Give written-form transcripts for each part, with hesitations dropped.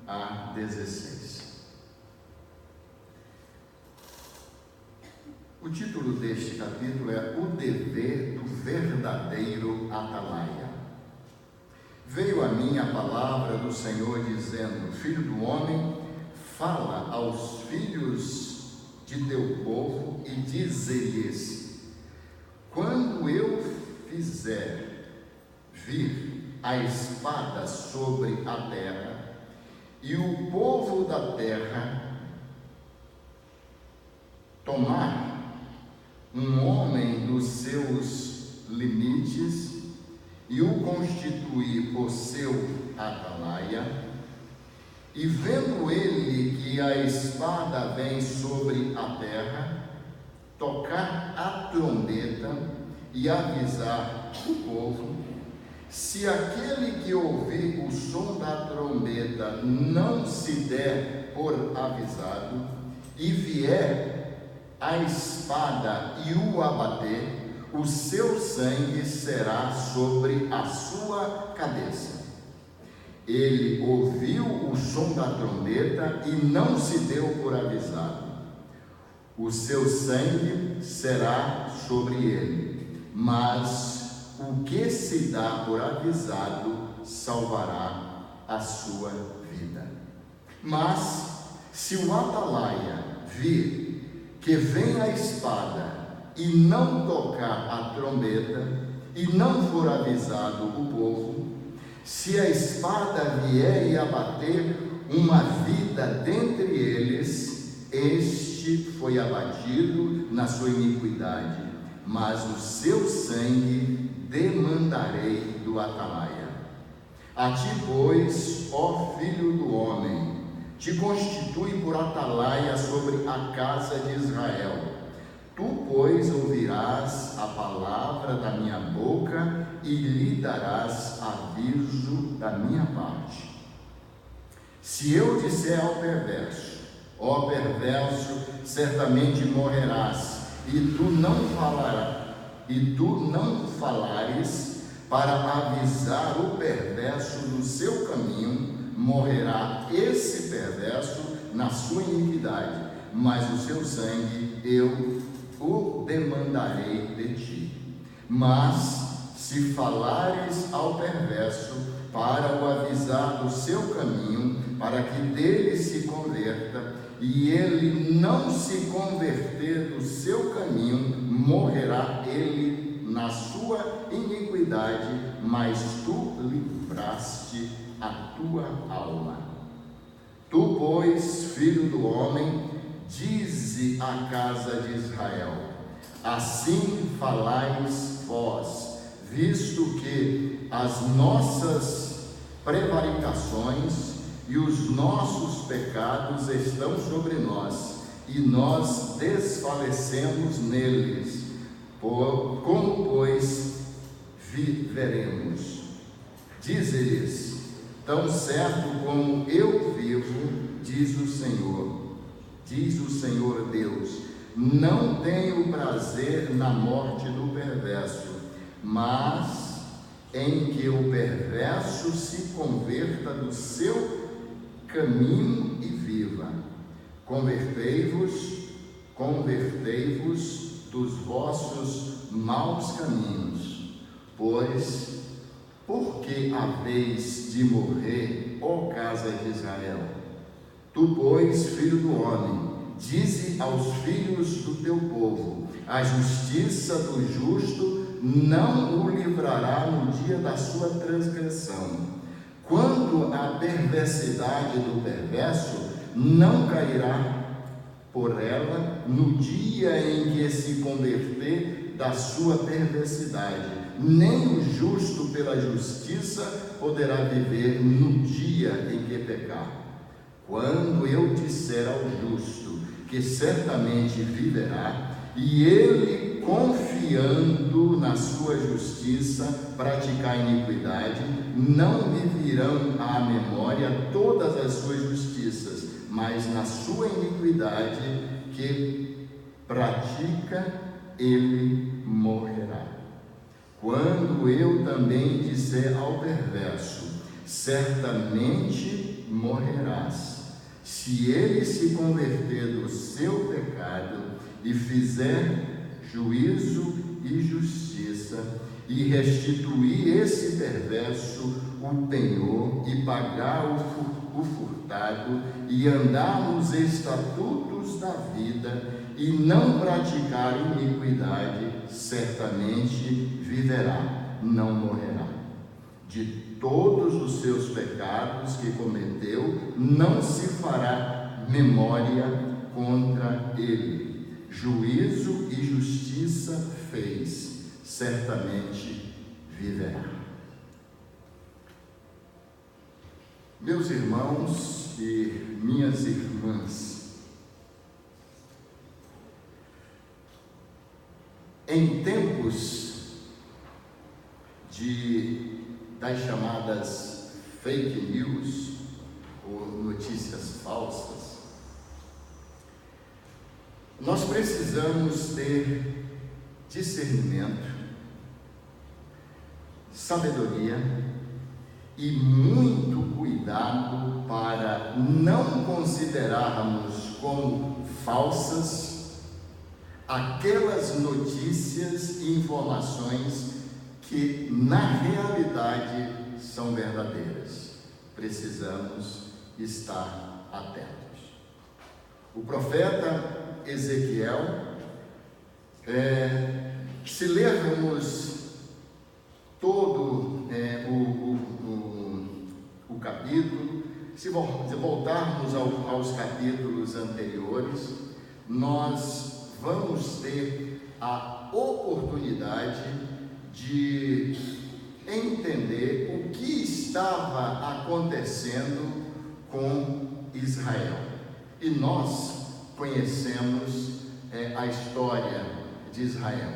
a 16. O título deste capítulo é O Dever do Verdadeiro Atalaia. Veio a mim a palavra do Senhor dizendo: Filho do homem, fala aos filhos de teu povo e dize-lhes: quando eu fizer vir a espada sobre a terra, e o povo da terra tomar um homem dos seus limites e o constituir por seu atalaia, e vendo ele que a espada vem sobre a terra, tocar a trombeta e avisar o povo, se aquele que ouvir o som da trombeta não se der por avisado, e vier a espada e o abater, o seu sangue será sobre a sua cabeça. Ele ouviu o som da trombeta e não se deu por avisado, o seu sangue será sobre ele, mas o que se dá por avisado salvará a sua vida. Mas se o atalaia vir que vem a espada e não tocar a trombeta e não for avisado o povo, se a espada vier e abater uma vida dentre eles, este foi abatido na sua iniquidade, mas o seu sangue demandarei do atalaia. A ti, pois, ó filho do homem, te constitui por atalaia sobre a casa de Israel. Tu, pois, ouvirás a palavra da minha boca e lhe darás aviso da minha parte. Se eu disser ao perverso: ó perverso, certamente morrerás, e tu não falares para avisar o perverso do seu caminho, morrerá esse perverso na sua iniquidade, mas o seu sangue eu o demandarei de ti. Mas se falares ao perverso para o avisar do seu caminho, para que dele se converta, e ele não se converter do seu caminho, morrerá ele na sua iniquidade, mas tu livraste a tua alma. Tu, pois, filho do homem, dize à casa de Israel: assim falais vós, visto que as nossas prevaricações e os nossos pecados estão sobre nós, e nós desfalecemos neles. Como, pois, viveremos? Dize-lhes: tão certo como eu vivo, diz o Senhor Deus, não tenho prazer na morte do perverso, mas em que o perverso se converta do seu caminho e viva. Convertei-vos dos vossos maus caminhos, pois por que haveis de morrer, ó casa de Israel? Tu, pois, filho do homem, dize aos filhos do teu povo: a justiça do justo não o livrará no dia da sua transgressão. Quanto à perversidade do perverso, não cairá por ela no dia em que se converter da sua perversidade, nem o justo pela justiça poderá viver no dia em que pecar. Quando eu disser ao justo que certamente viverá, e ele, confiando na sua justiça, praticar iniquidade, não me virão à memória todas as suas justiças, mas na sua iniquidade que pratica, ele morrerá. Quando eu também disser ao perverso: certamente morrerás, se ele se converter do seu pecado e fizer juízo e justiça, e restituir esse perverso o penhor, e pagar o furtado, e andar nos estatutos da vida, e não praticar iniquidade, certamente viverá, não morrerá. De todos os seus pecados que cometeu, não se fará memória contra ele. Juízo e justiça fez, certamente viverá. Meus irmãos e minhas irmãs, em tempos das chamadas fake news, ou notícias falsas, nós precisamos ter discernimento, sabedoria e muito cuidado para não considerarmos como falsas aquelas notícias e informações que na realidade são verdadeiras. Precisamos estar atentos. O profeta Ezequiel, se lermos todo o capítulo, se voltarmos aos capítulos anteriores, nós vamos ter a oportunidade de entender o que estava acontecendo com Israel. E nós conhecemos a história de Israel.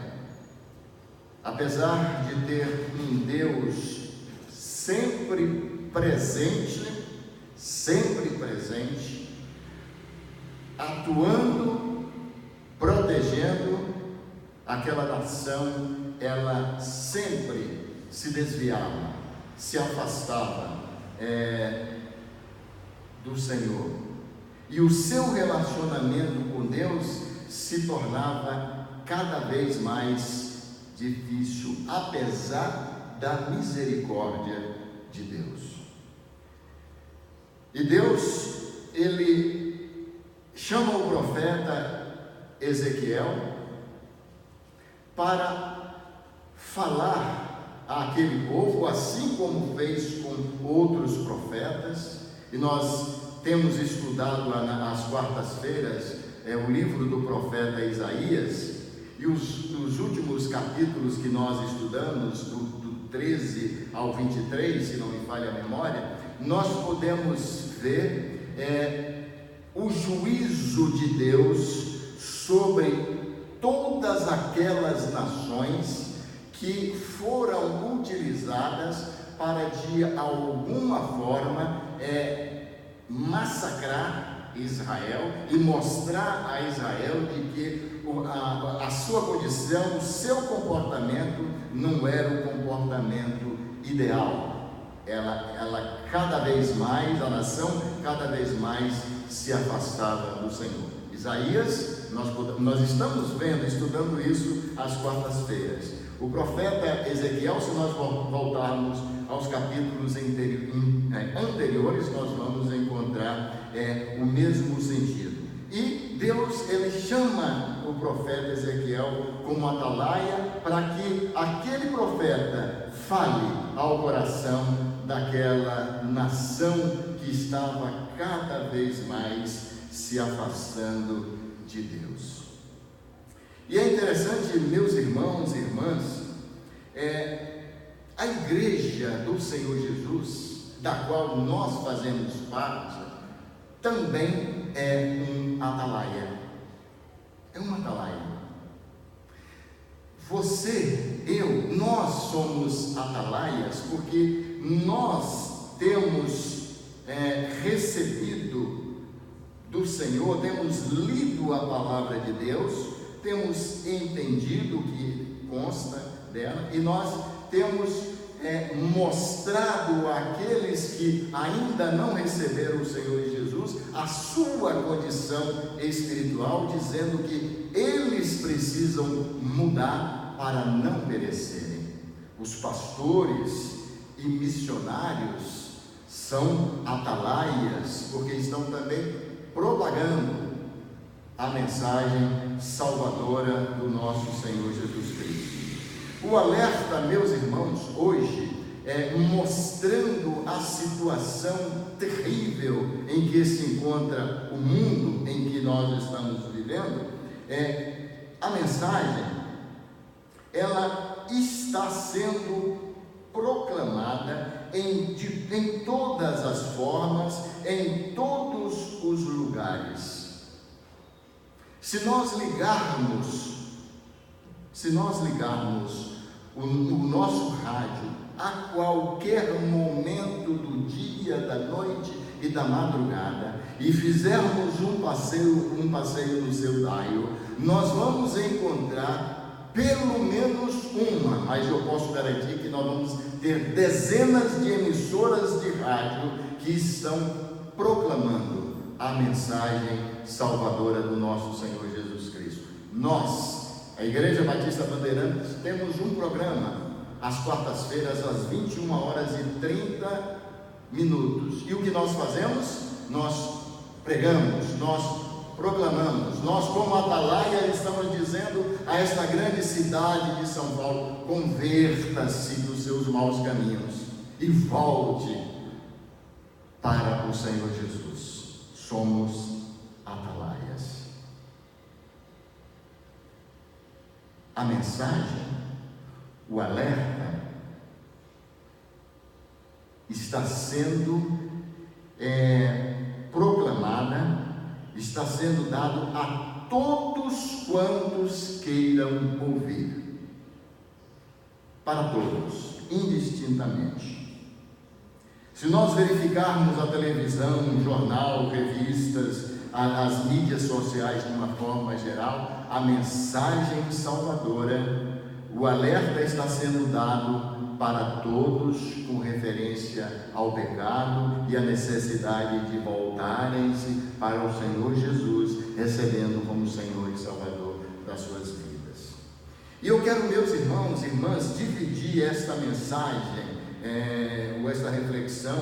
Apesar de ter um Deus sempre presente, atuando, protegendo aquela nação, ela sempre se desviava, se afastava do Senhor, e o seu relacionamento com Deus se tornava cada vez mais difícil, apesar da misericórdia de Deus. E Deus, ele chama o profeta Ezequiel para falar àquele povo, assim como fez com outros profetas. E nós temos estudado às quartas-feiras o livro do profeta Isaías, e os últimos capítulos que nós estudamos, do 13 ao 23, se não me falha a memória, nós podemos ver o juízo de Deus sobre todas aquelas nações que foram utilizadas para de alguma forma massacrar Israel e mostrar a Israel de que a sua condição, o seu comportamento não era o comportamento ideal. Ela cada vez mais, a nação cada vez mais se afastava do Senhor. Isaías, nós estamos estudando isso às quartas-feiras. O profeta Ezequiel, se nós voltarmos aos capítulos anteriores, nós vamos encontrar o mesmo sentido. E Deus, ele chama o profeta Ezequiel como atalaia, para que aquele profeta fale ao coração daquela nação que estava cada vez mais se afastando de Deus. E é interessante, meus irmãos e irmãs, a igreja do Senhor Jesus, da qual nós fazemos parte, também é um atalaia. É um atalaia. Você, eu, nós somos atalaias porque nós temos recebido do Senhor, temos lido a palavra de Deus, temos entendido o que consta dela, e nós temos mostrado àqueles que ainda não receberam o Senhor Jesus Jesus a sua condição espiritual, dizendo que eles precisam mudar para não perecerem. Os pastores e missionários são atalaias, porque estão também propagando a mensagem salvadora do nosso Senhor Jesus Cristo. O alerta, meus irmãos, hoje mostrando a situação terrível em que se encontra o mundo em que nós estamos vivendo, a mensagem, ela está sendo proclamada em todas as formas, em todos os lugares. Se nós ligarmos o nosso rádio a qualquer momento do dia, da noite e da madrugada, e fizermos um passeio no seu dial, nós vamos encontrar pelo menos uma, mas eu posso garantir que nós vamos ter dezenas de emissoras de rádio que estão proclamando a mensagem salvadora do nosso Senhor Jesus Cristo. Nós, a Igreja Batista Bandeirantes, temos um programa às quartas-feiras, às 21h30. E o que nós fazemos? Nós pregamos, nós proclamamos, nós como atalaia estamos dizendo a esta grande cidade de São Paulo: converta-se dos seus maus caminhos e volte para o Senhor Jesus. Somos atalaias. A mensagem, o alerta, está sendo proclamada, está sendo dado a todos quantos queiram ouvir, para todos, indistintamente. Se nós verificarmos a televisão, o jornal, revistas, as mídias sociais de uma forma geral, a mensagem salvadora, o alerta está sendo dado para todos com referência ao pecado e a necessidade de voltarem-se para o Senhor Jesus, recebendo como Senhor e Salvador das suas vidas. E eu quero, meus irmãos e irmãs, dividir esta mensagem, ou esta reflexão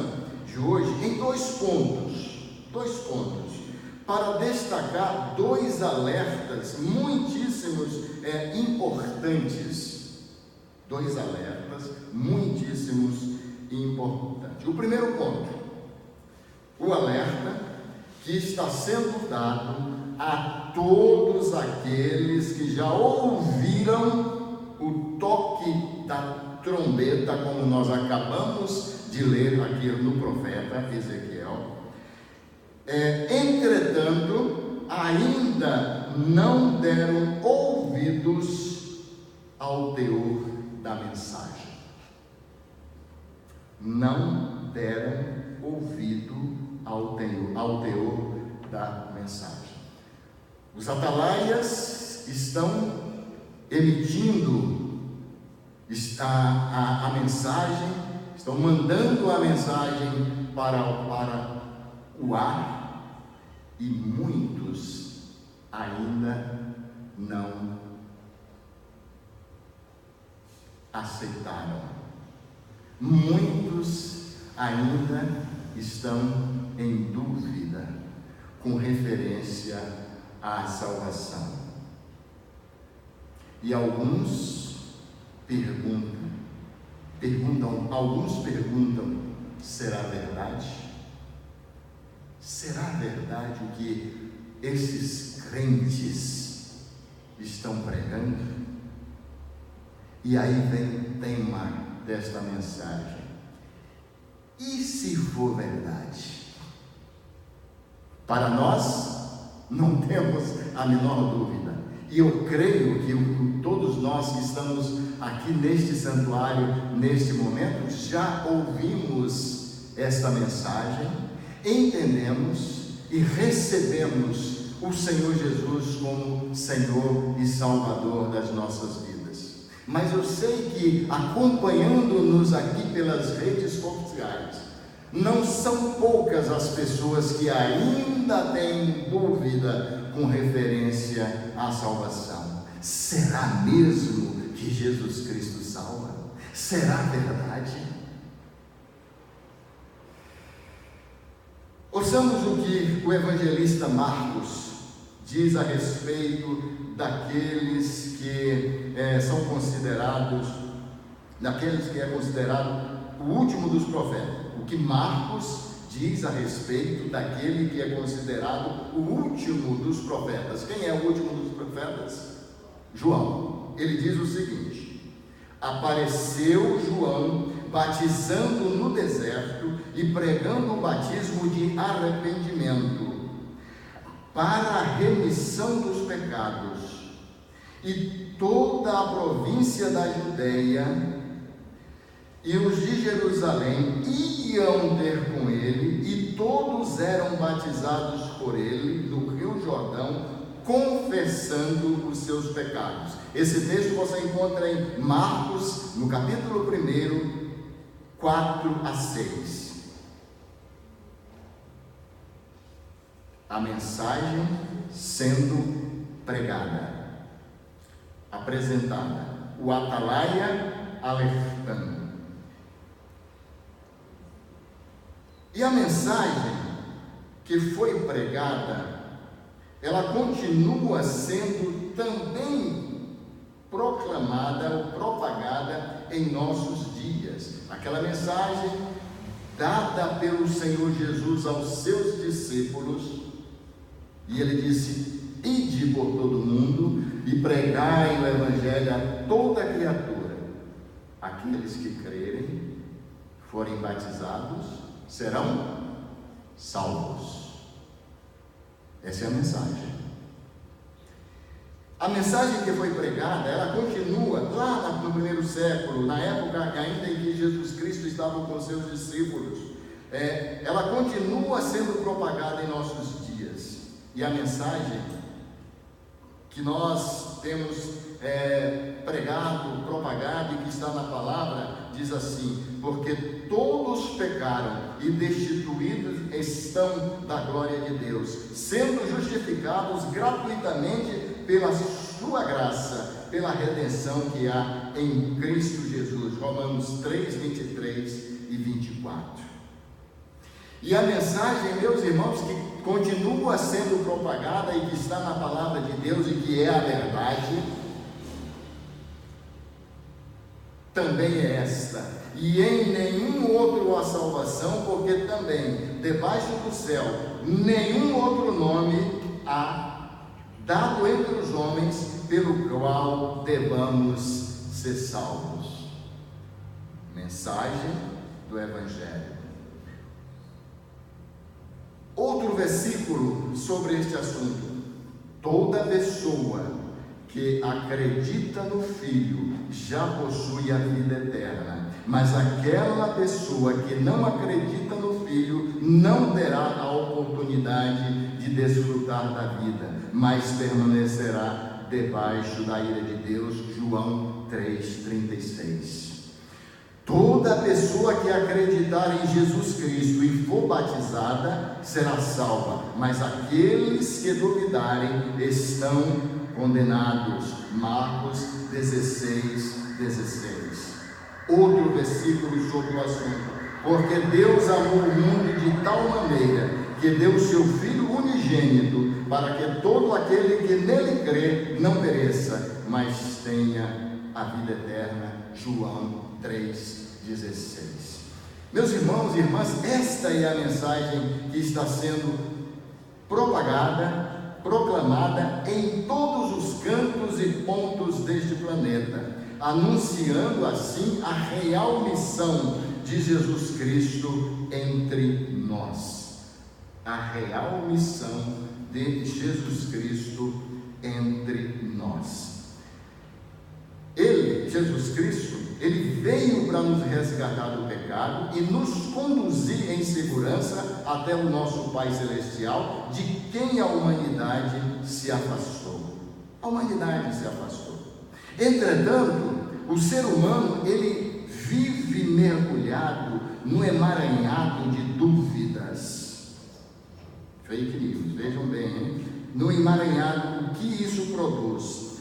de hoje, em dois pontos, para destacar dois alertas muitíssimos importantes. Dois alertas muitíssimos importantes. O primeiro ponto, o alerta que está sendo dado a todos aqueles que já ouviram o toque da trombeta, como nós acabamos de ler aqui no profeta Ezequiel. Entretanto, ainda não deram ouvidos ao teor da mensagem. Não deram ouvido ao teor da mensagem. Os atalaias estão emitindo a mensagem, estão mandando a mensagem para o ar, e muitos ainda não aceitaram. Muitos ainda estão em dúvida com referência à salvação. E alguns perguntam, será verdade? Será verdade o que esses crentes estão pregando? E aí vem o tema desta mensagem: e se for verdade? Para nós, não temos a menor dúvida, e eu creio que todos nós que estamos aqui neste santuário, neste momento, já ouvimos esta mensagem, entendemos e recebemos o Senhor Jesus como Senhor e Salvador das nossas vidas. Mas eu sei que, acompanhando-nos aqui pelas redes sociais, Não são poucas as pessoas que ainda têm dúvida com referência à salvação. Será mesmo que Jesus Cristo salva? Será verdade? Ouçamos o que o evangelista Marcos diz a respeito daqueles que são considerados, daqueles que é considerado o último dos profetas. O que Marcos diz a respeito daquele que é considerado o último dos profetas. Quem é o último dos profetas? João. Ele diz o seguinte: apareceu João batizando no deserto e pregando o batismo de arrependimento para a remissão dos pecados, e toda a província da Judeia e os de Jerusalém iam ter com ele, e todos eram batizados por ele no Rio Jordão, confessando os seus pecados. Esse texto você encontra em Marcos, no capítulo 1, 4 a 6. A mensagem sendo pregada, apresentada, o atalaia alertando. E a mensagem que foi pregada, ela continua sendo também proclamada ou propagada em nossos dias. Aquela mensagem dada pelo Senhor Jesus aos seus discípulos, e ele disse: ide por todo mundo e pregai o evangelho a toda criatura. Aqueles que crerem, forem batizados, serão salvos. Essa é a mensagem. A mensagem que foi pregada, ela continua lá no primeiro século, na época ainda em que Jesus Cristo estava com seus discípulos. Ela continua sendo propagada em nossos dias. E a mensagem que nós temos pregado, propagado e que está na palavra, diz assim: porque todos pecaram e destituídos estão da glória de Deus, sendo justificados gratuitamente pela sua graça, pela redenção que há em Cristo Jesus. Romanos 3, 23 e 24. E a mensagem, meus irmãos, que continua sendo propagada e que está na palavra de Deus e que é a verdade, também é esta: e em nenhum outro há salvação, porque também debaixo do céu nenhum outro nome há dado entre os homens pelo qual devamos ser salvos. Mensagem do Evangelho. Outro versículo sobre este assunto: toda pessoa que acredita no Filho já possui a vida eterna, mas aquela pessoa que não acredita no Filho não terá a oportunidade de desfrutar da vida, mas permanecerá debaixo da ira de Deus. João 3,36. Toda pessoa que acreditar em Jesus Cristo e for batizada será salva, mas aqueles que duvidarem estão condenados. Marcos 16:16. Outro versículo sobre o assunto: porque Deus amou o mundo de tal maneira que deu o seu Filho unigênito, para que todo aquele que nele crê não pereça, mas tenha a vida eterna. João 3,16. Meus irmãos e irmãs, esta é a mensagem que está sendo propagada, proclamada em todos os cantos e pontos deste planeta, anunciando assim a real missão de Jesus Cristo entre nós. A real missão de Jesus Cristo entre nós. Ele, Jesus Cristo, ele veio para nos resgatar do pecado e nos conduzir em segurança até o nosso Pai Celestial, de quem a humanidade se afastou. A humanidade se afastou. Entretanto, o ser humano, ele vive mergulhado no emaranhado de dúvidas. Fake news, vejam bem, hein? No emaranhado, o que isso produz?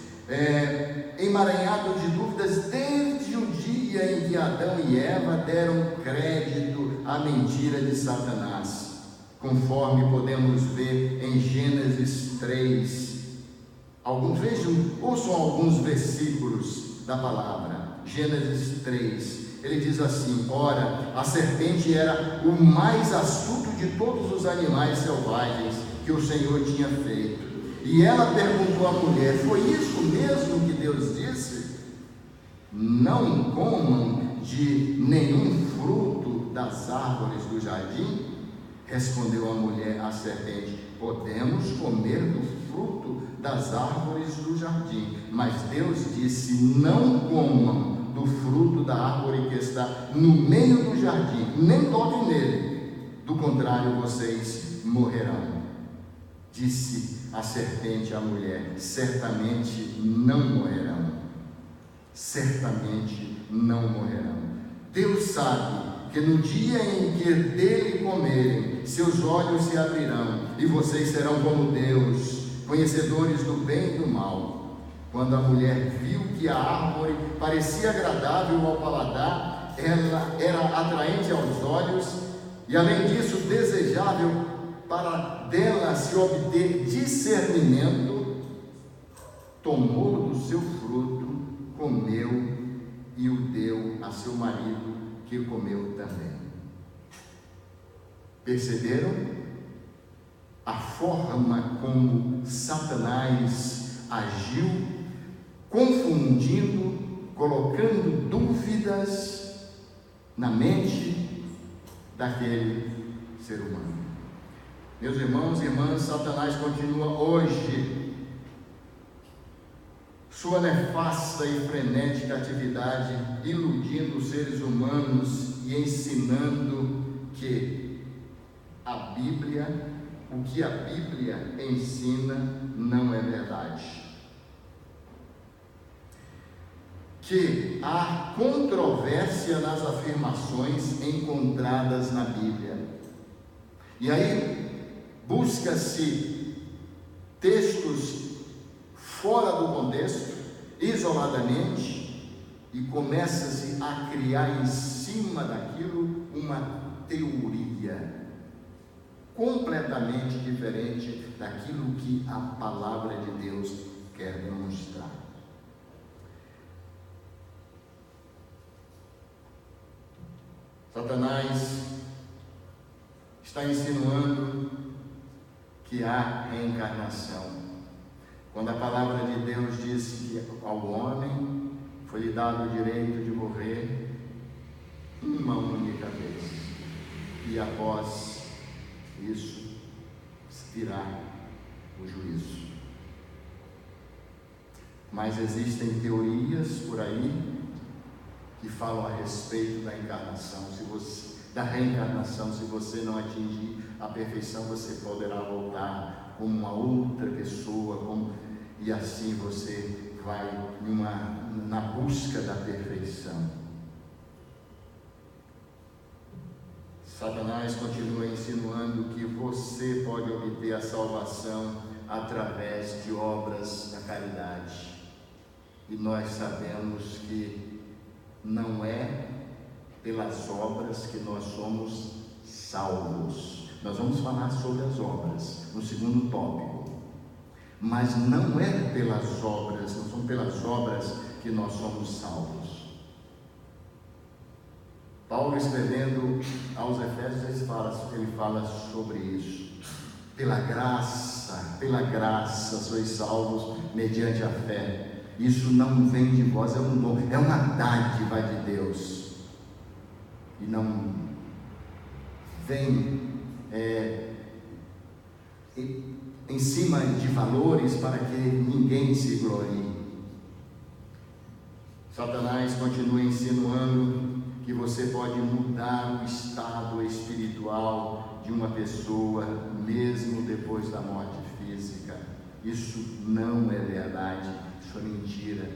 Emaranhado de dúvidas desde o dia em que Adão e Eva deram crédito à mentira de Satanás, conforme podemos ver em Gênesis 3. Ouçam alguns versículos da palavra. Gênesis 3, ele diz assim: ora, a serpente era o mais astuto de todos os animais selvagens que o Senhor tinha feito. E ela perguntou à mulher: foi isso mesmo que Deus disse? Não comam de nenhum fruto das árvores do jardim? Respondeu a mulher à serpente: podemos comer do fruto das árvores do jardim, mas Deus disse: não comam do fruto da árvore que está no meio do jardim, nem toquem nele, do contrário vocês morrerão. Disse a serpente à mulher: certamente não morrerão. Certamente não morrerão. Deus sabe que no dia em que dele comerem, seus olhos se abrirão e vocês serão como Deus, conhecedores do bem e do mal. Quando a mulher viu que a árvore parecia agradável ao paladar, ela era atraente aos olhos e, além disso, desejável para dela se obter discernimento, tomou do seu fruto, comeu e o deu a seu marido, que comeu também. Perceberam a forma como Satanás agiu, confundindo, colocando dúvidas na mente daquele ser humano? Meus irmãos e irmãs, Satanás continua hoje sua nefasta e frenética atividade, iludindo os seres humanos e ensinando que o que a Bíblia ensina não é verdade. Que há controvérsia nas afirmações encontradas na Bíblia. E aí busca-se textos fora do contexto, isoladamente, e começa-se a criar em cima daquilo uma teoria completamente diferente daquilo que a palavra de Deus quer demonstrar. Satanás está insinuando que há reencarnação, quando a palavra de Deus diz que ao homem foi-lhe dado o direito de morrer uma única vez, e após isso virá o juízo. Mas existem teorias por aí que falam a respeito da encarnação. Da reencarnação, se você não atingir a perfeição, você poderá voltar como uma outra pessoa, e assim você vai na busca da perfeição. Satanás continua insinuando que você pode obter a salvação através de obras da caridade, e nós sabemos que não é pelas obras que nós somos salvos. Nós vamos falar sobre as obras no segundo tópico, mas não é pelas obras, não são pelas obras que nós somos salvos. Paulo, escrevendo aos Efésios, ele fala sobre isso. Pela graça sois salvos mediante a fé. Isso não vem de vós, é um dom, é uma dádiva de Deus. E não vem em cima de valores para que ninguém se glorie. Satanás continua insinuando que você pode mudar o estado espiritual de uma pessoa mesmo depois da morte física. Isso não é verdade, isso é mentira.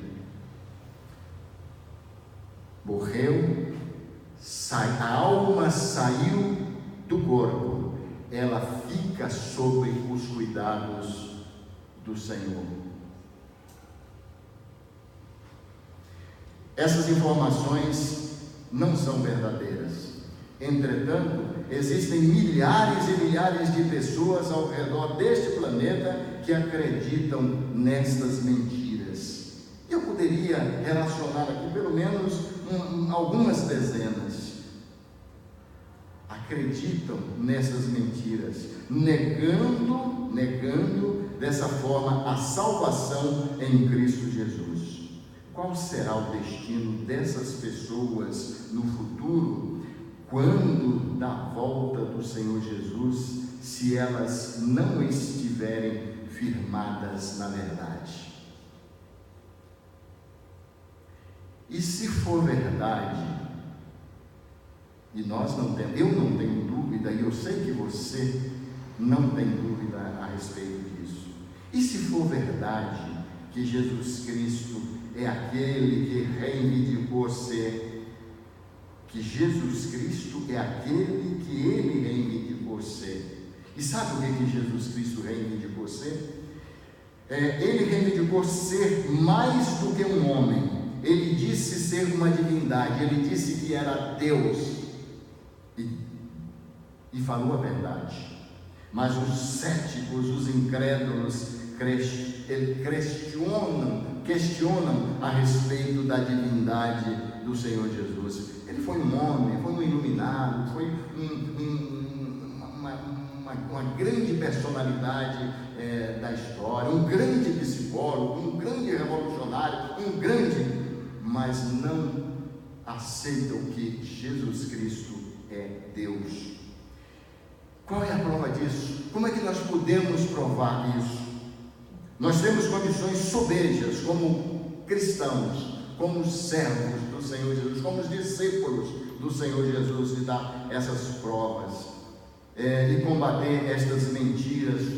Morreu, a alma saiu do corpo, ela fica sob os cuidados do Senhor. Essas informações não são verdadeiras. Entretanto, existem milhares e milhares de pessoas ao redor deste planeta que acreditam nestas mentiras. Eu poderia relacionar aqui pelo menos algumas dezenas. Acreditam nessas mentiras, negando dessa forma a salvação em Cristo Jesus. Qual será o destino dessas pessoas no futuro, quando da volta do Senhor Jesus, se elas não estiverem firmadas na verdade? E se for verdade, e eu não tenho dúvida, e eu sei que você não tem dúvida a respeito disso, e se for verdade que Jesus Cristo é aquele que reivindicou ser, que Jesus Cristo é aquele que Ele reivindicou ser, e sabe o que Jesus Cristo reivindicou ser? Ele reivindicou ser mais do que um homem. Ele disse ser uma divindade, ele disse que era Deus, e falou a verdade. Mas os céticos, os incrédulos, questionam a respeito da divindade do Senhor Jesus. Ele foi um homem, foi um iluminado, foi uma grande personalidade da história, um grande psicólogo, um grande revolucionário, mas não aceitam que Jesus Cristo é Deus. Qual é a prova disso? Como é que nós podemos provar isso? Nós temos condições sobejas como cristãos, como servos do Senhor Jesus, como discípulos do Senhor Jesus, de dar essas provas e combater estas mentiras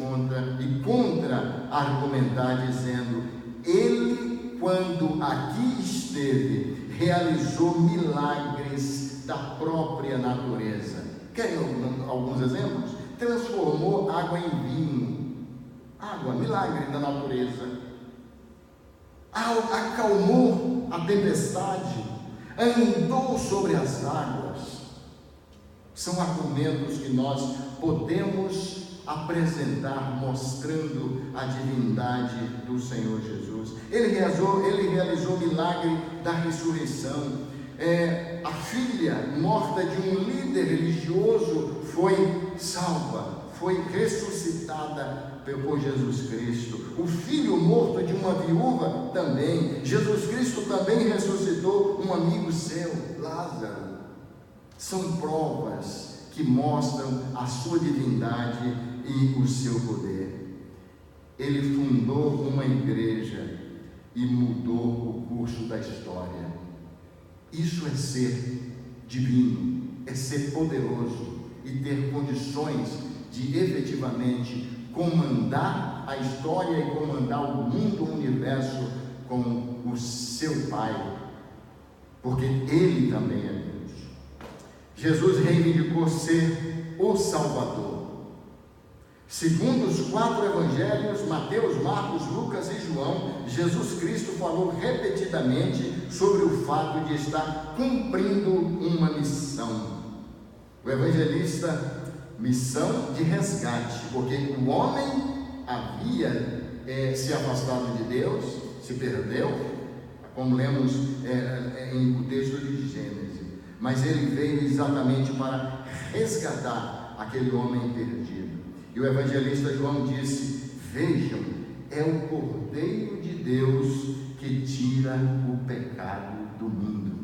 contra-argumentar, dizendo: Ele, quando aqui esteve, realizou milagres da própria natureza. Querem alguns exemplos? Transformou água em vinho. Milagre da natureza. Acalmou a tempestade. Andou sobre as águas. São argumentos que nós podemos apresentar, mostrando a divindade do Senhor Jesus. Ele realizou o milagre da ressurreição. A filha morta de um líder religioso foi salva, foi ressuscitada por Jesus Cristo. O filho morto de uma viúva também. Jesus Cristo também ressuscitou um amigo seu, Lázaro. São provas que mostram a sua divindade e o seu poder. Ele fundou uma igreja e mudou o curso da história. Isso é ser divino, é ser poderoso e ter condições de efetivamente comandar a história e comandar o mundo, o universo com o seu Pai, porque Ele também é Deus. Jesus reivindicou ser o Salvador. Segundo os 4 evangelhos, Mateus, Marcos, Lucas e João, Jesus Cristo falou repetidamente sobre o fato de estar cumprindo uma missão. O evangelista, missão de resgate, porque o homem havia se afastado de Deus, se perdeu, como lemos em o texto de Gênesis, mas ele veio exatamente para resgatar aquele homem perdido. E o evangelista João disse: vejam, é o Cordeiro de Deus que tira o pecado do mundo.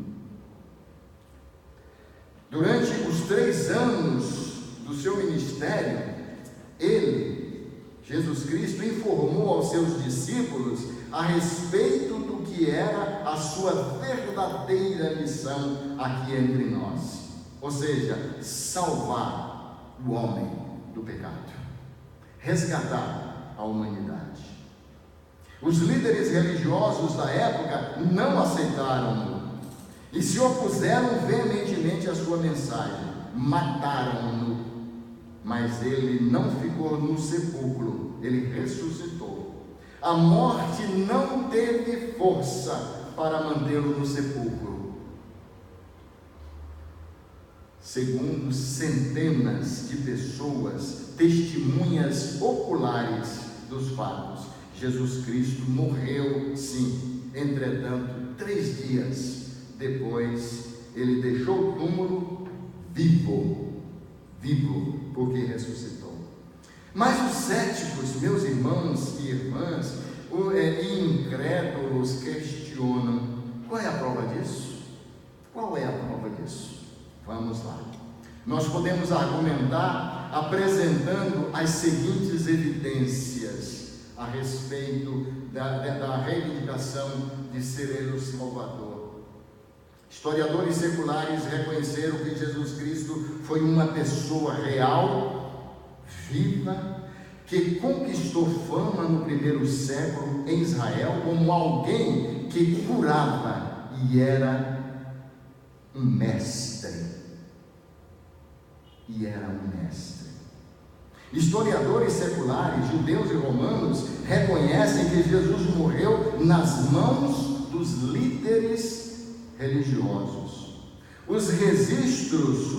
Durante os 3 anos do seu ministério, Jesus Cristo, informou aos seus discípulos a respeito do que era a sua verdadeira missão aqui entre nós, ou seja, salvar o homem do pecado, resgatar a humanidade. Os líderes religiosos da época não aceitaram e se opuseram veementemente à sua mensagem, mataram-no, mas ele não ficou no sepulcro, ele ressuscitou. A morte não teve força para mantê-lo no sepulcro. Segundo centenas de pessoas, testemunhas oculares dos fatos, Jesus Cristo morreu sim. Entretanto, 3 dias depois, ele deixou o túmulo vivo, porque ressuscitou. Mas os céticos, meus irmãos e irmãs, incrédulos, questionam: qual é a prova disso? Qual é a prova disso? Vamos lá. Nós podemos argumentar apresentando as seguintes evidências a respeito da reivindicação de ser ele o Salvador. Historiadores seculares reconheceram que Jesus Cristo foi uma pessoa real, viva, que conquistou fama no primeiro século em Israel como alguém que curava e era um mestre. Historiadores seculares, judeus e romanos, reconhecem que Jesus morreu nas mãos dos líderes religiosos. Os registros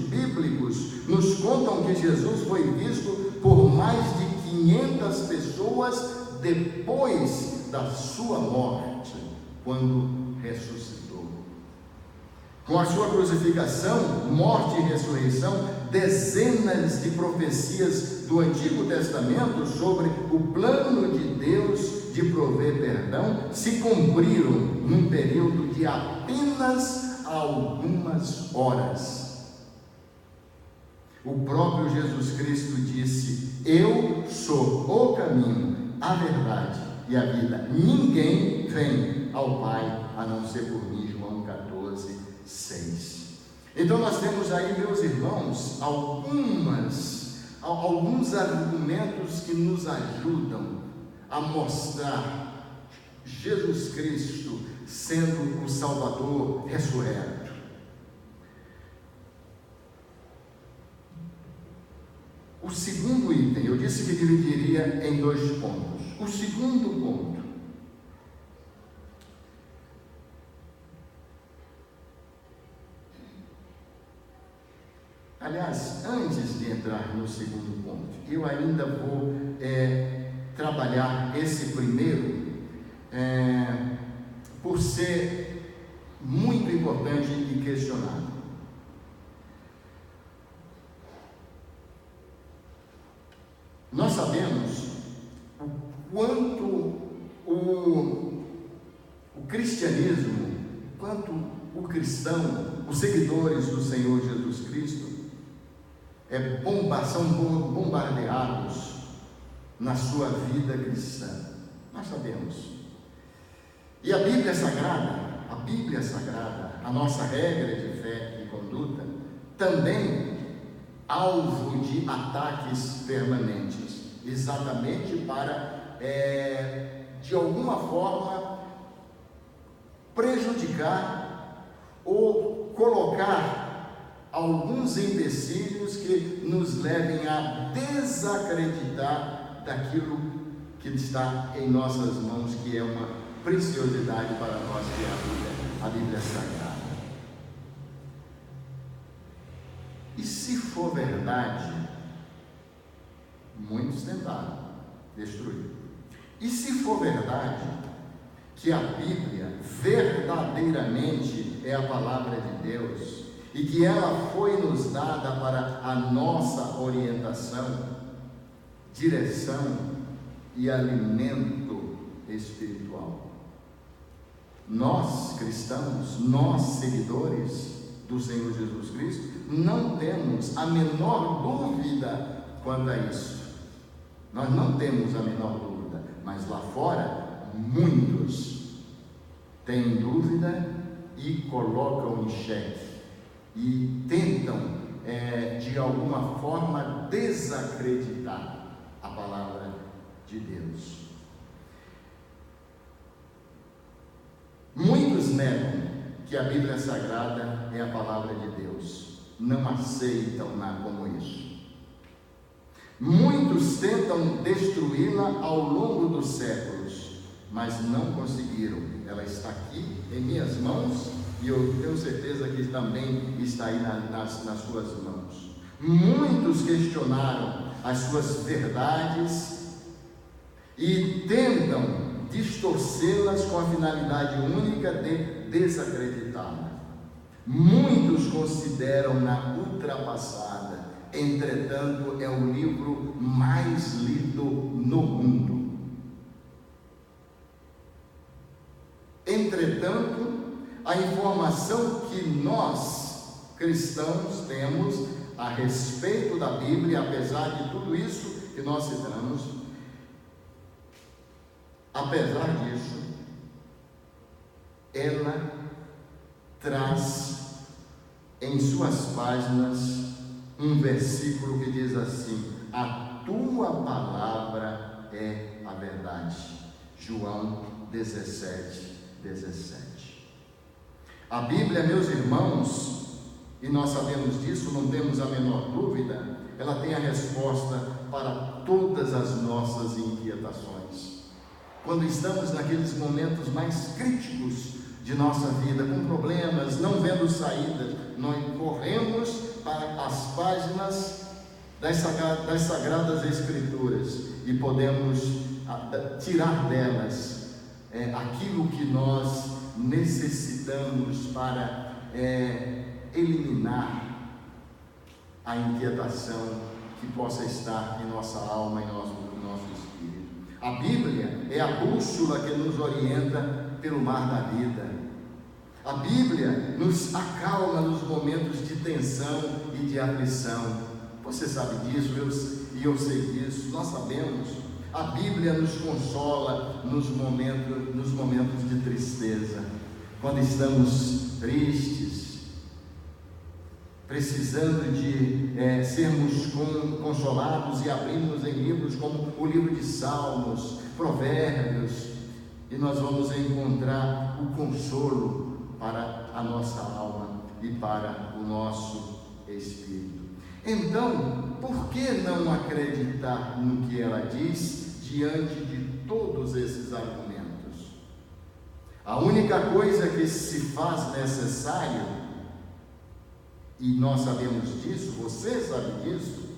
bíblicos nos contam que Jesus foi visto por mais de 500 pessoas depois da sua morte, quando ressuscitou. Com a sua crucificação, morte e ressurreição, dezenas de profecias do Antigo Testamento sobre o plano de Deus de prover perdão se cumpriram num período de apenas algumas horas. O próprio Jesus Cristo disse: eu sou o caminho, a verdade e a vida. Ninguém vem ao Pai a não ser por mim. João 14:6. Então nós temos aí, meus irmãos, alguns argumentos que nos ajudam a mostrar Jesus Cristo sendo o Salvador ressurreto. O segundo item, eu disse que dividiria em 2 pontos. O segundo ponto: aliás, antes de entrar no segundo ponto, eu ainda vou trabalhar esse primeiro, por ser muito importante e questionado. Nós sabemos o quanto o cristianismo, quanto o cristão, os seguidores do Senhor Jesus Cristo, são bombardeados na sua vida cristã. Nós sabemos. E a Bíblia Sagrada, a nossa regra de fé e conduta, também alvo de ataques permanentes, exatamente para, de alguma forma, prejudicar ou colocar alguns empecilhos que nos levem a desacreditar daquilo que está em nossas mãos, que é uma preciosidade para nós, que é a Bíblia Sagrada. E se for verdade, muitos tentaram destruir. E se for verdade que a Bíblia verdadeiramente é a palavra de Deus e que ela foi nos dada para a nossa orientação, direção e alimento espiritual, nós cristãos, nós seguidores do Senhor Jesus Cristo, não temos a menor dúvida quanto a isso. Nós não temos a menor dúvida, mas lá fora muitos têm dúvida e colocam em xeque e tentam de alguma forma desacreditar a palavra de Deus. Muitos negam que a Bíblia Sagrada é a palavra de Deus. Não aceitam nada como isso. Muitos tentam destruí-la ao longo dos séculos, mas não conseguiram. Ela está aqui em minhas mãos e eu tenho certeza que também está aí nas suas mãos. Muitos questionaram as suas verdades e tentam distorcê-las com a finalidade única de desacreditá-la. Muitos consideram-na ultrapassada, entretanto é o livro mais lido no mundo. Entretanto, a informação que nós, cristãos, temos a respeito da Bíblia, apesar de tudo isso que nós citamos, apesar disso, ela traz em suas páginas um versículo que diz assim: a tua palavra é a verdade. João 17, 17. A Bíblia, meus irmãos, e nós sabemos disso, não temos a menor dúvida, ela tem a resposta para todas as nossas inquietações. Quando estamos naqueles momentos mais críticos de nossa vida, com problemas, não vendo saída, nós corremos para as páginas das Sagradas Escrituras e podemos tirar delas aquilo que nós necessitamos para eliminar a inquietação que possa estar em nossa alma e nosso espírito. A Bíblia é a bússola que nos orienta pelo mar da vida. A Bíblia nos acalma nos momentos de tensão e de aflição. Você sabe disso, eu sei disso, nós sabemos. A Bíblia nos consola nos momentos de tristeza, quando estamos tristes, precisando de sermos consolados e abrimos em livros como o livro de Salmos, Provérbios, e nós vamos encontrar o consolo para a nossa alma e para o nosso espírito. Então, por que não acreditar no que ela diz diante de todos esses argumentos? A única coisa que se faz necessário, e nós sabemos disso, você sabe disso,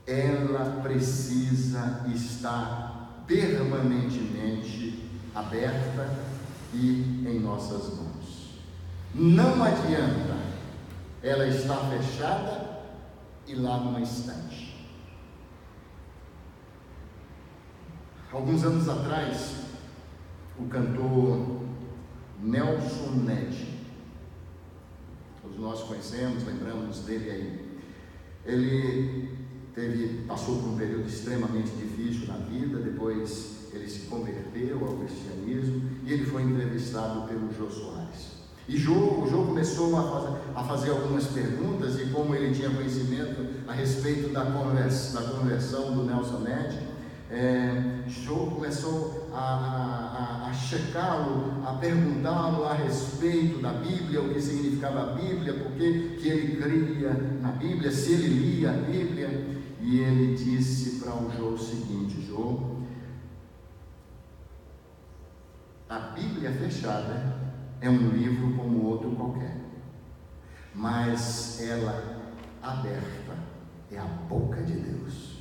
ela precisa estar permanentemente aberta e em nossas mãos. Não adianta ela estar fechada e lá numa estante. Alguns anos atrás, o cantor Nelson Ned, todos nós conhecemos, lembramos dele aí. Ele passou por um período extremamente difícil na vida, depois ele se converteu ao cristianismo e ele foi entrevistado pelo Jô Soares. E o Jô começou a fazer algumas perguntas, e como ele tinha conhecimento a respeito da conversão do Nelson Ned, Jô começou a checá-lo, a perguntá-lo a respeito da Bíblia, o que significava a Bíblia, por que ele cria na Bíblia, se ele lia a Bíblia. E ele disse para o Jô o seguinte: Jô, a Bíblia fechada é um livro como outro qualquer, mas ela aberta é a boca de Deus.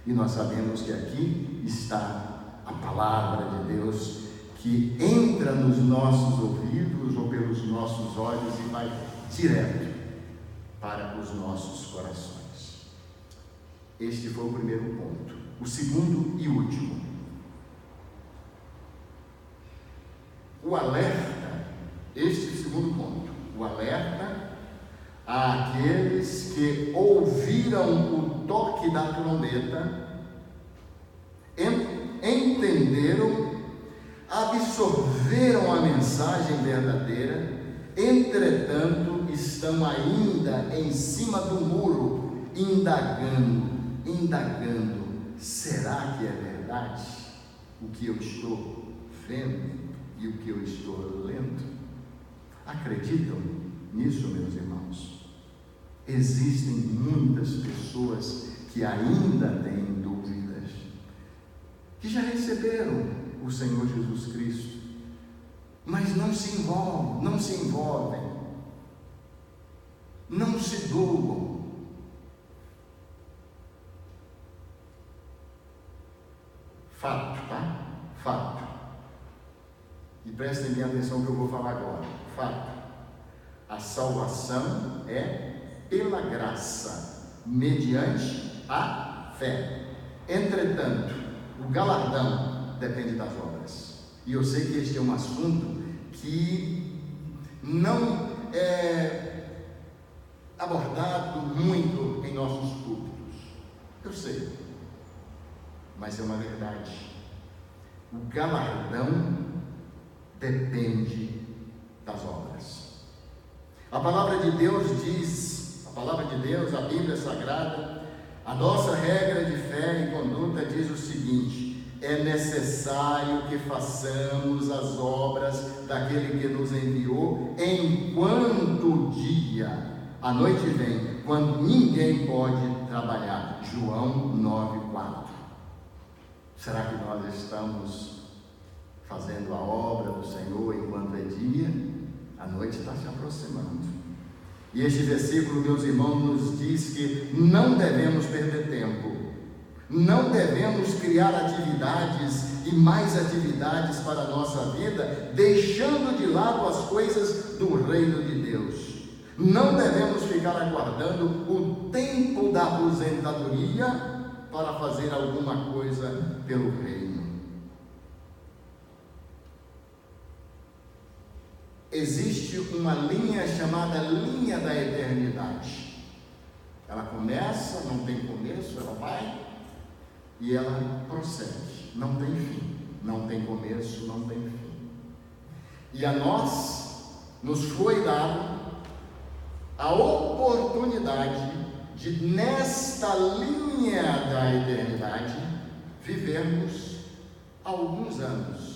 E nós sabemos que aqui está a palavra de Deus, que entra nos nossos ouvidos ou pelos nossos olhos e vai direto para os nossos corações. Este foi o primeiro ponto. O segundo e último, o alerta, segundo ponto, o alerta àqueles que ouviram o toque da trombeta, entenderam, absorveram a mensagem verdadeira, entretanto estão ainda em cima do muro, indagando, será que é verdade o que eu estou vendo? e o que eu estou lendo. Acreditam nisso, meus irmãos? Existem muitas pessoas que ainda têm dúvidas, que já receberam o Senhor Jesus Cristo, mas não se envolvem, não se doam. Fato, tá? Fato. E prestem bem atenção no que eu vou falar agora. Fato. A salvação é pela graça, mediante a fé. Entretanto, o galardão depende das obras. E eu sei que este é um assunto que não é abordado muito em nossos púlpitos. Eu sei, mas é uma verdade. O galardão depende das obras. A palavra de Deus diz, a Bíblia Sagrada, a nossa regra de fé e conduta diz o seguinte: é necessário que façamos as obras daquele que nos enviou enquanto o dia. A noite vem, quando ninguém pode trabalhar. João 9,4. Será que nós estamos fazendo a obra do Senhor enquanto é dia? A noite está se aproximando. E este versículo, meus irmãos, nos diz que não devemos perder tempo. Não devemos criar atividades e mais atividades para a nossa vida, deixando de lado as coisas do reino de Deus. Não devemos ficar aguardando o tempo da aposentadoria para fazer alguma coisa pelo reino. Existe uma linha chamada linha da eternidade. Ela começa, não tem começo, ela vai e ela procede, não tem fim, não tem começo, não tem fim. E a nós nos foi dado a oportunidade de, nesta linha da eternidade, vivermos alguns anos,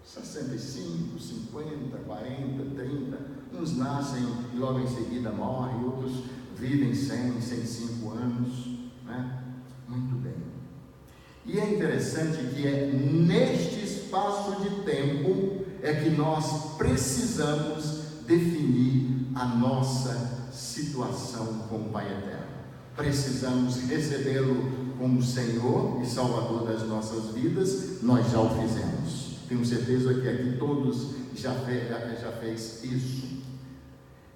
65, 50, 40, 30, uns nascem e logo em seguida morrem, outros vivem 100, 105 anos, né? Muito bem. E é interessante que é neste espaço de tempo é que nós precisamos definir a nossa situação com o Pai Eterno. Precisamos recebê-lo como Senhor e Salvador das nossas vidas. Nós já o fizemos. Tenho certeza que aqui todos já fez isso.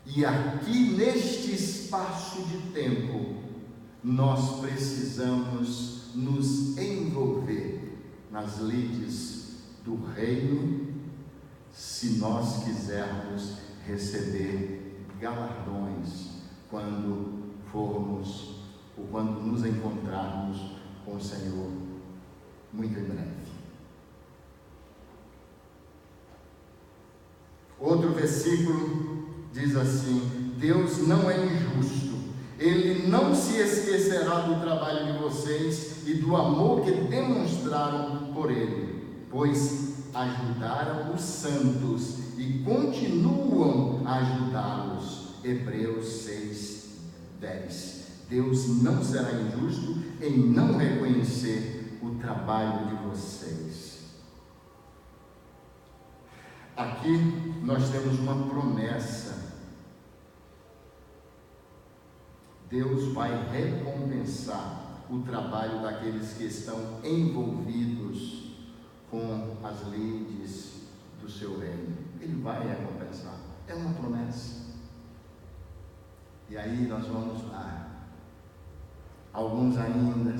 E aqui neste espaço de tempo, nós precisamos nos envolver nas lides do reino, se nós quisermos receber galardões quando formos ou quando nos encontrarmos com o Senhor muito em breve. Outro versículo diz assim: Deus não é injusto, Ele não se esquecerá do trabalho de vocês e do amor que demonstraram por Ele, pois ajudaram os santos e continuam a ajudá-los. Hebreus 6:10. Deus não será injusto em não reconhecer o trabalho de vocês. Aqui nós temos uma promessa. Deus vai recompensar o trabalho daqueles que estão envolvidos com as lides do seu reino. Ele vai recompensar. É uma promessa. E aí nós vamos lá. Alguns ainda,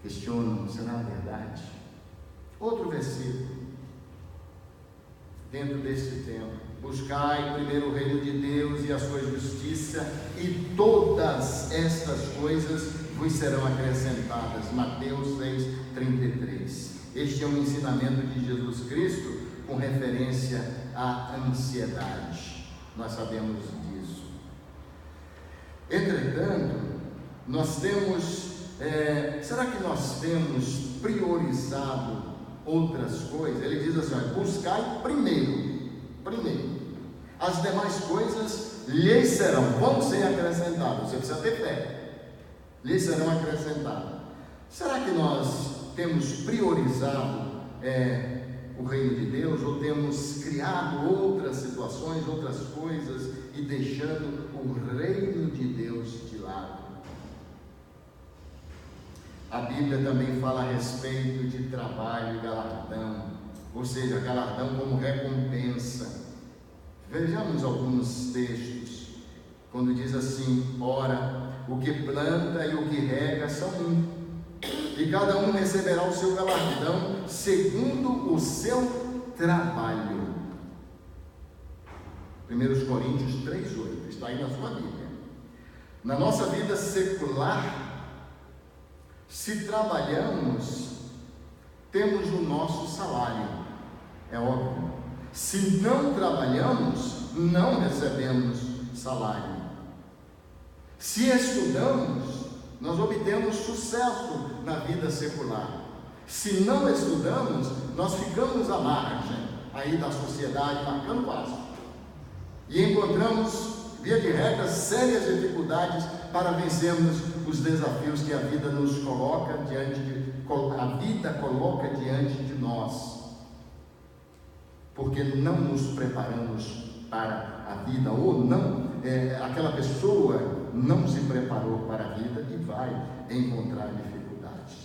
questionam, será verdade? Outro versículo, dentro desse tempo: buscai primeiro o reino de Deus e a sua justiça, e todas estas coisas vos serão acrescentadas. Mateus 6:33. Este é um ensinamento de Jesus Cristo com referência à ansiedade. Nós sabemos disso. Entretanto, nós temos, será que nós temos priorizado outras coisas, ele diz assim: olha, buscai primeiro, as demais coisas lhes vão ser acrescentadas. Você precisa ter fé, lhes serão acrescentadas. Será que nós temos priorizado o reino de Deus, ou temos criado outras situações, outras coisas, e deixando o reino de Deus de lado? A Bíblia também fala a respeito de trabalho e galardão, ou seja, galardão como recompensa. Vejamos alguns textos, quando diz assim: ora, o que planta e o que rega são um, e cada um receberá o seu galardão segundo o seu trabalho. 1 Coríntios 3,8, está aí na sua Bíblia. Na nossa vida secular, se trabalhamos, temos o nosso salário, é óbvio. Se não trabalhamos, não recebemos salário. Se estudamos, nós obtemos sucesso na vida secular. Se não estudamos, nós ficamos à margem aí da sociedade, marcando passo, e encontramos, via de regra, sérias dificuldades para vencermos os desafios que a vida nos coloca coloca diante de nós, porque não nos preparamos para a vida, ou não, aquela pessoa não se preparou para a vida e vai encontrar dificuldades.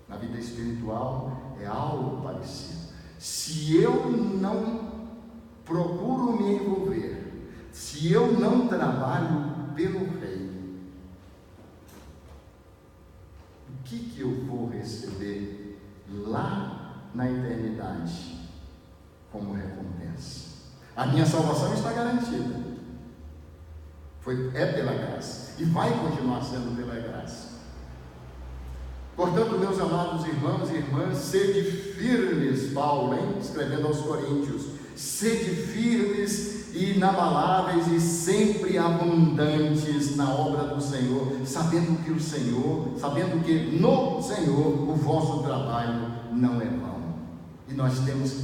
Na vida espiritual é algo parecido. Se eu não procuro me envolver, se eu não trabalho pelo reino, o que eu vou receber lá na eternidade como recompensa? A minha salvação está garantida, é pela graça, e vai continuar sendo pela graça. Portanto, meus amados irmãos e irmãs, sede firmes, Paulo, escrevendo aos Coríntios, sede firmes e inabaláveis e sempre abundantes na obra do Senhor, sabendo que no Senhor o vosso trabalho não é vão. E nós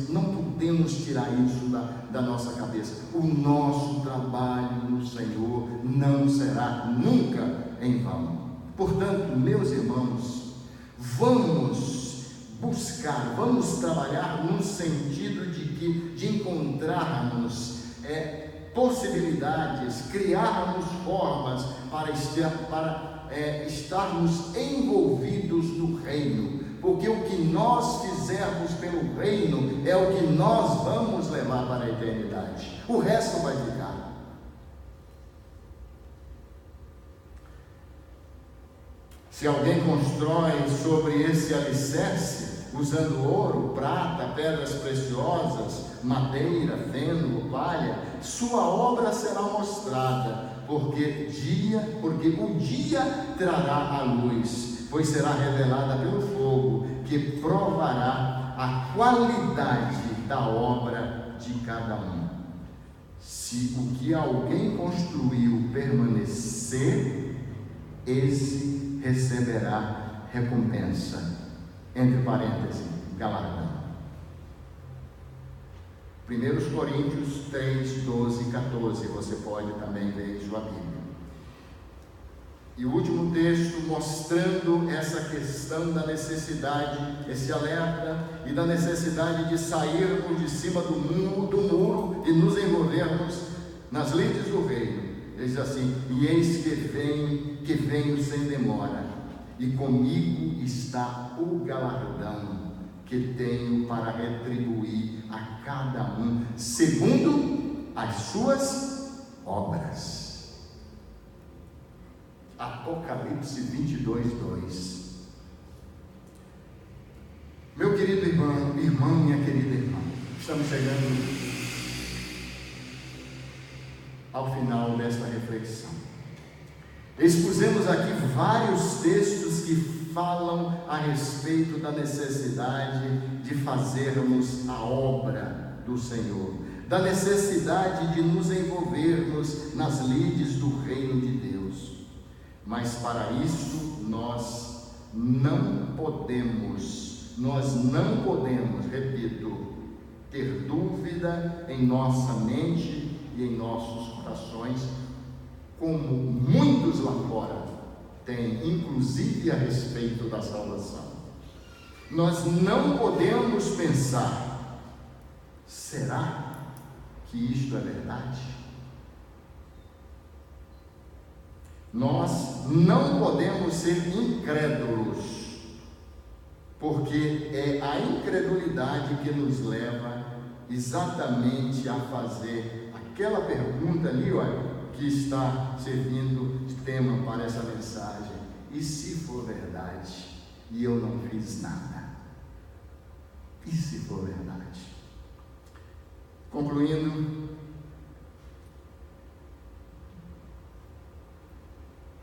não podemos tirar isso da nossa cabeça. O nosso trabalho no Senhor não será nunca em vão. Portanto, meus irmãos, vamos buscar, vamos trabalhar no sentido de encontrarmos possibilidades, criarmos formas para estarmos envolvidos no reino, porque o que nós fizermos pelo reino é o que nós vamos levar para a eternidade, o resto vai ficar. Se alguém constrói sobre esse alicerce, usando ouro, prata, pedras preciosas, madeira, feno, palha, sua obra será mostrada, porque o dia trará a luz, pois será revelada pelo fogo, que provará a qualidade da obra de cada um. Se o que alguém construiu permanecer, esse receberá recompensa. Entre parênteses, galardão. 1 Coríntios 3, 12 e 14, você pode também ler em sua Bíblia. E o último texto mostrando essa questão da necessidade, esse alerta e da necessidade de sairmos de cima do muro e nos envolvermos nas lides do reino. Ele diz assim: e eis que venho sem demora, e comigo está o galardão que tenho para retribuir a cada um segundo as suas obras. Apocalipse 22, 2. Meu querido irmão, minha querida irmã, estamos chegando ao final desta reflexão. Expusemos aqui vários textos que falam a respeito da necessidade de fazermos a obra do Senhor, da necessidade de nos envolvermos nas lides do reino de Deus. Mas para isso nós não podemos nós não podemos, repito, ter dúvida em nossa mente e em nossos corações, como muitos lá fora têm, inclusive a respeito da salvação. Nós não podemos pensar: será que isto é verdade? Nós não podemos ser incrédulos, porque é a incredulidade que nos leva exatamente a fazer aquela pergunta ali, olha, que está servindo de tema para essa mensagem: e se for verdade e eu não fiz nada? E se for verdade? Concluindo,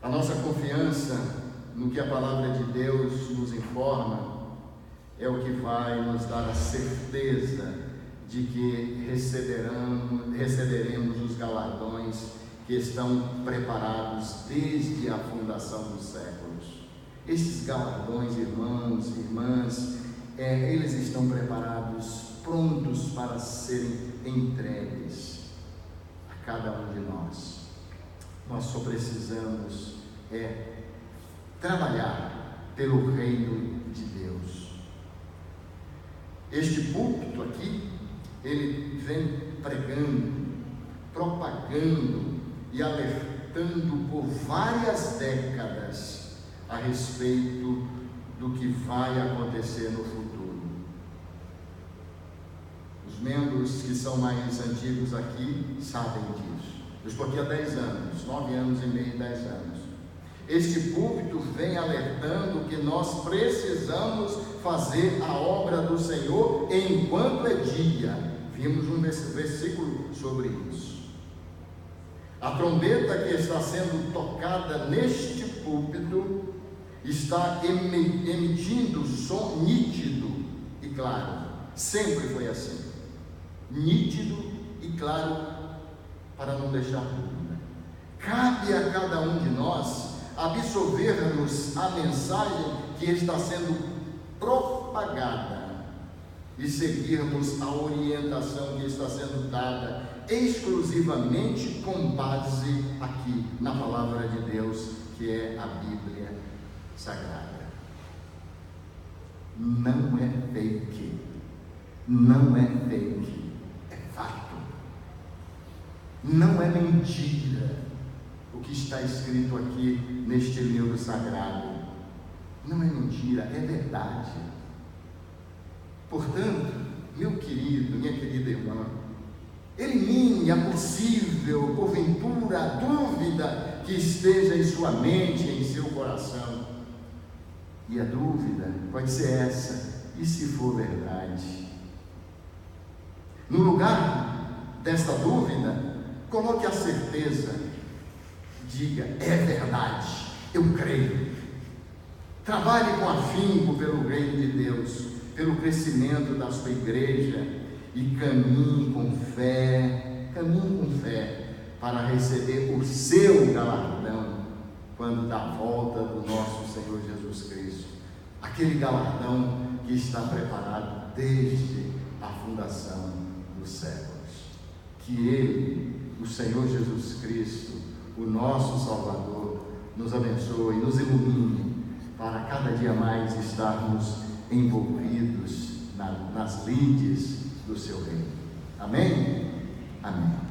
a nossa confiança no que a palavra de Deus nos informa é o que vai nos dar a certeza de que receberemos os galardões que estão preparados desde a fundação dos séculos. Esses galardões, irmãos e irmãs, eles estão preparados, prontos para serem entregues a cada um de nós. Nós só precisamos trabalhar pelo reino de Deus. Este púlpito aqui, ele vem pregando, propagando e alertando por várias décadas a respeito do que vai acontecer no futuro. Os membros que são mais antigos aqui sabem disso. Eu estou aqui há 10 anos, 9 anos e meio, 10 anos. Este púlpito vem alertando que nós precisamos fazer a obra do Senhor enquanto é dia. Vimos um versículo sobre isso. A trombeta que está sendo tocada neste púlpito está emitindo som nítido e claro. Sempre foi assim, nítido e claro, para não deixar dúvida. Cabe a cada um de nós absorvermos a mensagem que está sendo propagada e seguirmos a orientação que está sendo dada exclusivamente com base aqui na palavra de Deus, que é a Bíblia Sagrada. Não é fake, não é fake, é fato. Não é mentira o que está escrito aqui neste livro sagrado. Não é mentira, é verdade. Portanto, meu querido, minha querida irmã, elimine a possível, porventura, dúvida que esteja em sua mente, em seu coração. E a dúvida pode ser essa: e se for verdade? No lugar desta dúvida, coloque a certeza. Diga: é verdade, eu creio. Trabalhe com afinco pelo reino de Deus, pelo crescimento da sua igreja, e caminhe com fé para receber o seu galardão quando da volta do nosso Senhor Jesus Cristo, aquele galardão que está preparado desde a fundação dos séculos. Que Ele, o Senhor Jesus Cristo, o nosso Salvador, nos abençoe e nos ilumine para cada dia mais estarmos envolvidos nas lides do seu reino. Amém? Amém.